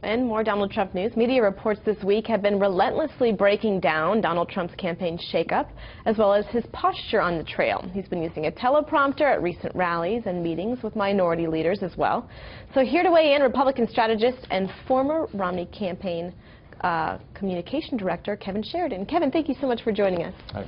And more Donald Trump news. Media reports this week have been relentlessly breaking down Donald Trump's campaign shakeup, as well as his posture on the trail. He's been using a teleprompter at recent rallies and meetings with minority leaders as well. So here to weigh in, Republican strategist and former Romney campaign communication director, Kevin Sheridan. Kevin, thank you so much for joining us. Hi.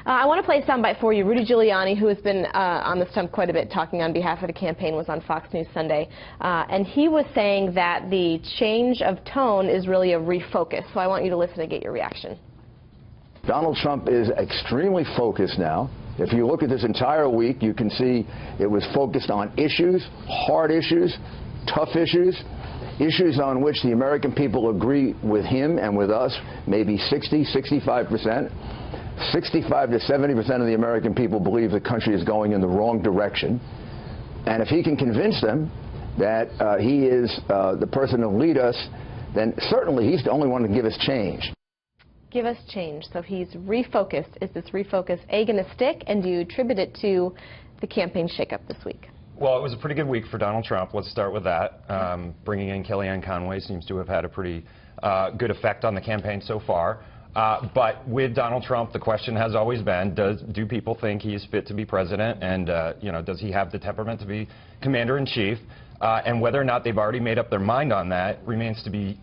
I want to play a soundbite for you. Rudy Giuliani, who has been on the stump quite a bit talking on behalf of the campaign, was on Fox News Sunday. And he was saying that the change of tone is really a refocus. So I want you to listen and get your reaction. Donald Trump is extremely focused now. If you look at this entire week, you can see it was focused on issues, hard issues, tough issues, issues on which the American people agree with him and with us, maybe 60, 65%. 65 to 70% of the American people believe the country is going in the wrong direction. And if he can convince them that he is the person to lead us, then certainly he's the only one to give us change. Give us change. So he's refocused. Is this refocus A, going to stick? And do you attribute it to the campaign shakeup this week? Well, it was a pretty good week for Donald Trump. Let's start with that. Bringing in Kellyanne Conway seems to have had a pretty good effect on the campaign so far. But with Donald Trump, the question has always been, do people think he's fit to be president? And, does he have the temperament to be commander-in-chief? And whether or not they've already made up their mind on that remains to be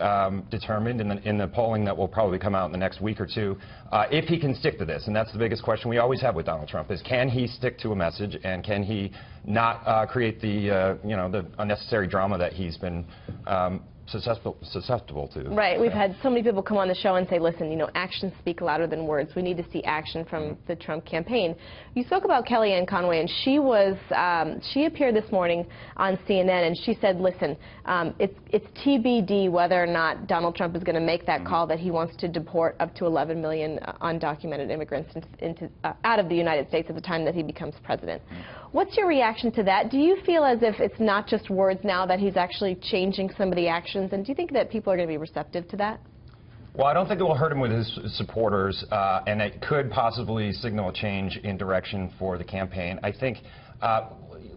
determined in the polling that will probably come out in the next week or two, if he can stick to this. And that's the biggest question we always have with Donald Trump, is can he stick to a message, and can he not create the, the unnecessary drama that he's been susceptible to. Right. We've had so many people come on the show and say, listen, actions speak louder than words. We need to see action from the Trump campaign. You spoke about Kellyanne Conway, and she appeared this morning on CNN, and she said, listen, it's TBD whether or not Donald Trump is going to make that call that he wants to deport up to 11 million undocumented immigrants out of the United States at the time that he becomes president. What's your reaction to that? Do you feel as if it's not just words now, that he's actually changing some of the actions? And do you think that people are going to be receptive to that? Well, I don't think it will hurt him with his supporters, and it could possibly signal a change in direction for the campaign. I think,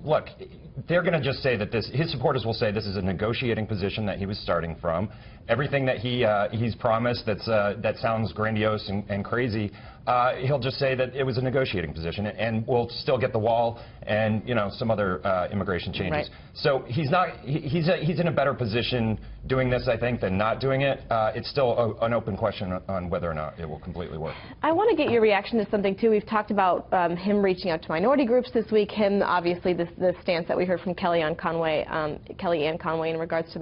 look, they're going to just say that his supporters will say this is a negotiating position that he was starting from. Everything that he's promised that sounds grandiose and crazy, he'll just say that it was a negotiating position, and we'll still get the wall and some other immigration changes. Right. So he's in a better position doing this, I think, than not doing it. It's still an open question on whether or not it will completely work. I want to get your reaction to something too. We've talked about him reaching out to minority groups this week. Him, obviously, the stance that we heard from Kellyanne Conway in regards to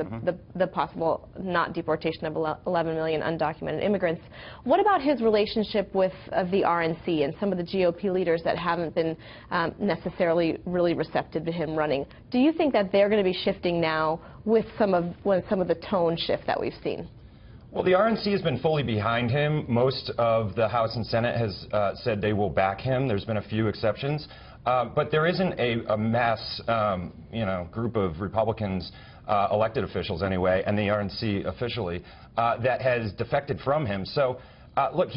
the possible not deportation of 11 million undocumented immigrants. What about his relationship with the RNC and some of the GOP leaders that haven't been necessarily really receptive to him running? Do you think that they're going to be shifting now with some of the tone shift that we've seen? Well, the RNC has been fully behind him. Most of the House and Senate has said they will back him. There's been a few exceptions. But there isn't a mass, group of Republicans, elected officials anyway, and the RNC officially, that has defected from him. So, look,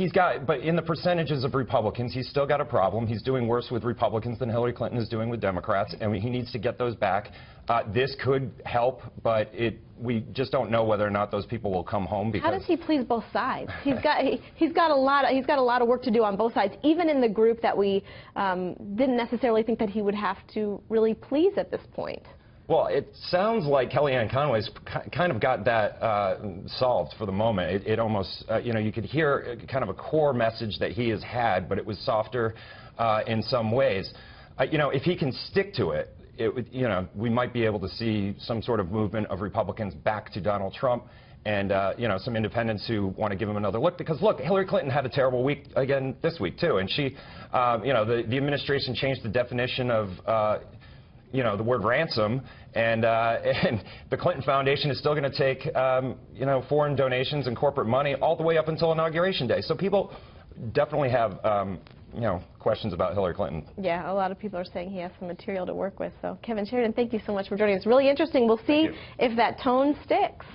but in the percentages of Republicans, he's still got a problem. He's doing worse with Republicans than Hillary Clinton is doing with Democrats, and he needs to get those back. This could help, but we just don't know whether or not those people will come home. Because how does he please both sides? He's got a lot of work to do on both sides, even in the group that we didn't necessarily think that he would have to really please at this point. Well, it sounds like Kellyanne Conway's kind of got that solved for the moment. It almost, you could hear kind of a core message that he has had, but it was softer in some ways. If he can stick to it, we might be able to see some sort of movement of Republicans back to Donald Trump, and some independents who want to give him another look. Because look, Hillary Clinton had a terrible week again this week too, and she, the administration changed the definition of the word ransom, and the Clinton Foundation is still going to take, foreign donations and corporate money all the way up until Inauguration Day. So people definitely have, questions about Hillary Clinton. Yeah, a lot of people are saying he has some material to work with. So, Kevin Sheridan, thank you so much for joining us. Really interesting. We'll see if that tone sticks.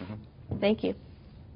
Thank you.